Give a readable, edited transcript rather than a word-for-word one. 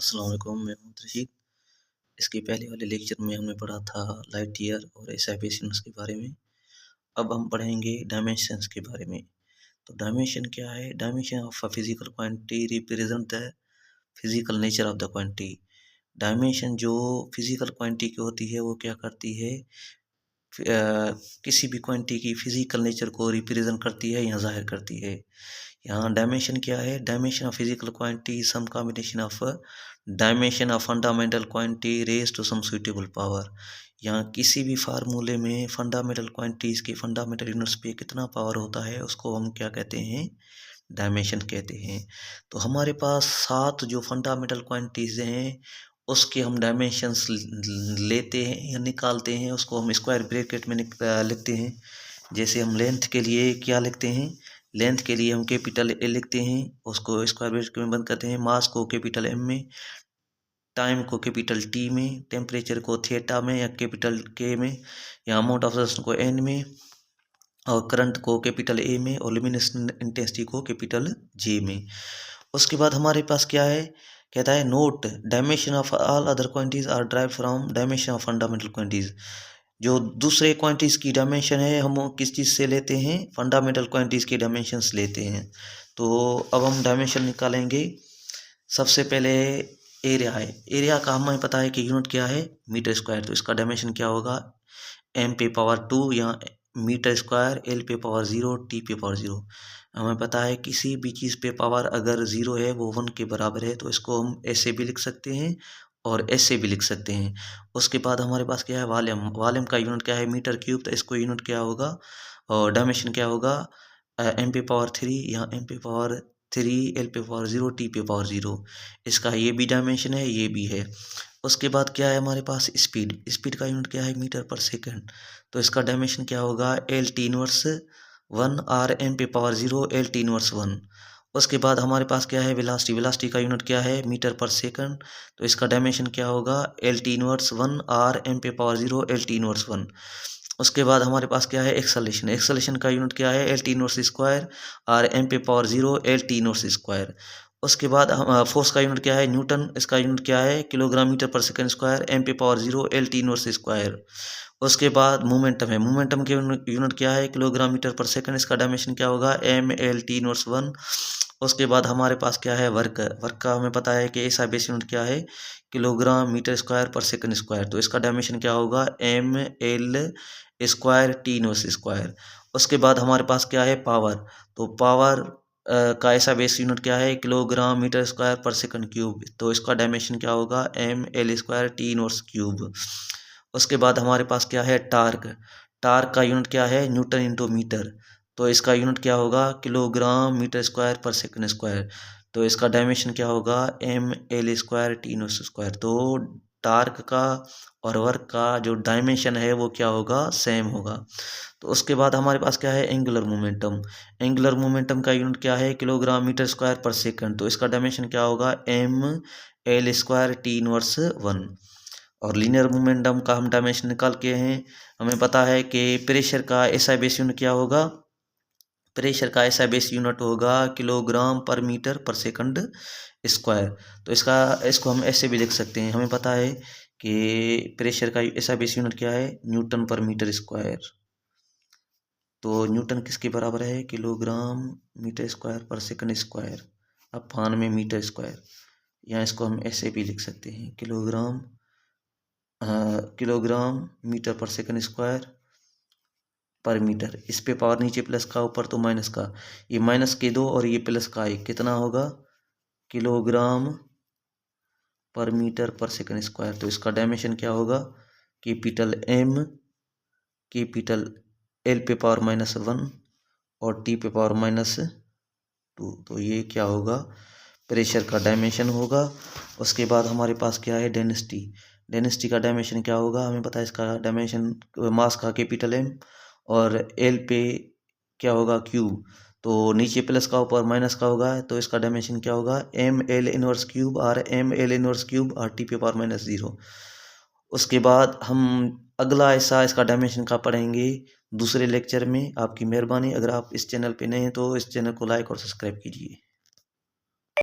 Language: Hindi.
अस्सलाम वालेकुम, मैं हूं रशीद। इसके पहले वाले लेक्चर में हमने पढ़ा था लाइट ईयर और एसआई बेसिन्स के बारे में। अब हम पढ़ेंगे डायमेंशंस के बारे में। तो डायमेंशन क्या है? Dimension of a physical quantity represent the physical nature of the quantity. Dimension जो फिजिकल क्वांटिटी की होती है वो क्या करती है? किसी भी क्वांटिटी की फिजिकल नेचर को रिप्रेजेंट करती है या जाहिर करती है। यहाँ डायमेंशन क्या है? Dimension of physical quantity some combination of dimension of fundamental quantity raise to some suitable power. यहाँ किसी भी फार्मूले में फंडामेंटल क्वांटिटीज के फंडामेंटल यूनिट्स पे कितना पावर होता है उसको हम क्या कहते हैं? डायमेंशन कहते हैं। तो हमारे पास 7 जो फंडामेंटल क्वांटिटीज हैं उसके हम डायमेंशंस लेते हैं या निकालते हैं, उसको हम स्क्वायर ब्रैकेट में लिखते हैं। जैसे हम लेंथ के लिए क्या लिखते हैं? लेंथ के लिए हम कैपिटल ए लिखते हैं, उसको स्क्वायर ब्रैकेट में बंद करते हैं। मास को कैपिटल एम में, टाइम को कैपिटल टी में, टेम्परेचर को थीटा में या कैपिटल के में, या अमाउंट ऑफ सब्सटेंस को एन में, और करंट को कैपिटल ए में, और ल्यूमिनेसेंस इंटेंसिटी को कैपिटल जे में। उसके बाद हमारे पास क्या है? कहता है note dimension of all other quantities are drive from dimension of fundamental quantities. जो दूसरे क्वांटिटीज की डायमेंशन है हम किस चीज़ से लेते हैं? फंडामेंटल क्वांटिटीज की डायमेंशंस लेते हैं। तो अब हम डायमेंशन निकालेंगे। सबसे पहले एरिया है। एरिया का हमें पता है कि यूनिट क्या है? Metre square. तो इसका डायमेंशन क्या होगा? एम पे पावर 2 या मीटर स्क्वायर, एल पे पावर 0, टी पे पावर 0। हमें पता है किसी भी चीज़ पे पावर अगर 0 है वो 1 के बराबर है, तो इसको हम ऐसे भी लिख सकते हैं और ऐसे भी लिख सकते हैं। उसके बाद हमारे पास क्या है? वॉल्यूम। वॉल्यूम का यूनिट क्या है? Metre cube. तो इसको यूनिट क्या होगा और डायमेंशन क्या होगा? एम पे पावर 3 या एम पे पावर 3, एल पे पावर 0, टी पे पावर 0। इसका ये भी डायमेंशन है, ये भी है। उसके बाद क्या है हमारे पास? स्पीड। स्पीड का यूनिट क्या है? मीटर पर सेकंड। तो इसका डायमेंशन क्या होगा? L T inverse 1 or M पे पावर 0, एल टी इनवर्स 1। उसके बाद हमारे पास क्या है? वेलोसिटी। वेलोसिटी का यूनिट क्या है? मीटर पर सेकंड। तो इसका डायमेंशन क्या होगा? L T inverse 1 or M पे पावर 0, एल टी इनवर्स 1। उसके बाद हमारे पास क्या है? एक्सेलरेशन। एक्सेलरेशन का यूनिट क्या है? L T inverse square R M पे power 0, L T inverse square. उसके बाद फोर्स का यूनिट क्या है? न्यूटन। इसका यूनिट क्या है? किलोग्राम मीटर पर सेकंड स्क्वायर, एम पे power 0, L T inverse square. उसके बाद मोमेंटम है। मोमेंटम के यूनिट क्या है? किलोग्राम मीटर पर सेकंड। इसका डायमेंशन क्या होगा? M L T inverse 1। उसके बाद हमारे पास क्या है? वर्क। वर्क का हमें पता है कि ऐसा बेस यूनिट क्या है? किलोग्राम मीटर स्क्वायर पर सेकंड स्क्वायर। तो इसका डायमेंशन क्या होगा? M L square T inverse square. उसके बाद हमारे पास क्या है? पावर। तो पावर का ऐसा बेस यूनिट क्या है? किलोग्राम मीटर स्क्वायर पर सेकंड क्यूब। तो इसका डायमेंशन क्या होगा? M L square T inverse cube. उसके बाद हमारे पास क्या है? टार्क। टार्क का यूनिट क्या है? Newton into metre. तो इसका यूनिट क्या होगा? किलोग्राम मीटर स्क्वायर पर सेकंड स्क्वायर। तो इसका डायमेंशन क्या होगा? M L square T inverse square. तो टार्क का और वर्क का जो डायमेंशन है वो क्या होगा? सेम होगा। तो उसके बाद हमारे पास क्या है? Angular momentum. एंगुलर मोमेंटम का यूनिट क्या है? किलोग्राम मीटर स्क्वायर पर सेकंड। तो इसका डायमेंशन क्या होगा? M L square T inverse 1। और लीनियर मोमेंटम का हम डायमेंशन निकाल के हैं। हमें पता है कि प्रेशर का एसआई बेस यूनिट क्या होगा? प्रेशर का एसआई बेस यूनिट होगा किलोग्राम पर मीटर पर सेकंड स्क्वायर। तो इसको हम ऐसे भी लिख सकते हैं। हमें पता है कि प्रेशर का एसआई बेस यूनिट क्या है? न्यूटन पर मीटर स्क्वायर। तो न्यूटन किसके बराबर है? किलोग्राम मीटर स्क्वायर पर सेकंड स्क्वायर अपान में मीटर स्क्वायर। या इसको हम ऐसे भी लिख सकते हैं, किलोग्राम मीटर पर सेकंड स्क्वायर पर मीटर। इस पे पावर नीचे प्लस का, ऊपर तो माइनस का। ये माइनस के 2 और ये प्लस का 1 कितना होगा? किलोग्राम पर मीटर पर सेकंड स्क्वायर। तो इसका डायमेंशन क्या होगा? कैपिटल एम, कैपिटल एल पे पावर -1 और टी पे पावर -2। तो ये क्या होगा? प्रेशर का डायमेंशन होगा। उसके बाद हमारे पास क्या है? डेंसिटी। डेंसिटी का डायमेंशन क्या होगा? हमें पता है इसका डायमेंशन मास का कैपिटल एम और एल पे क्या होगा? क्यूब। तो नीचे प्लस का ऊपर माइनस का होगा, तो इसका डायमेंशन क्या होगा? एम एल इनवर्स क्यूब और एम एल इनवर्स क्यूब और टी पे पावर -0। उसके बाद हम अगला ऐसा इसका डायमेंशन का पढ़ेंगे दूसरे लेक्चर में। आपकी मेहरबानी। अगर आप इस चैनल पे नए हैं तो इस चैनल को लाइक और सब्सक्राइब कीजिए।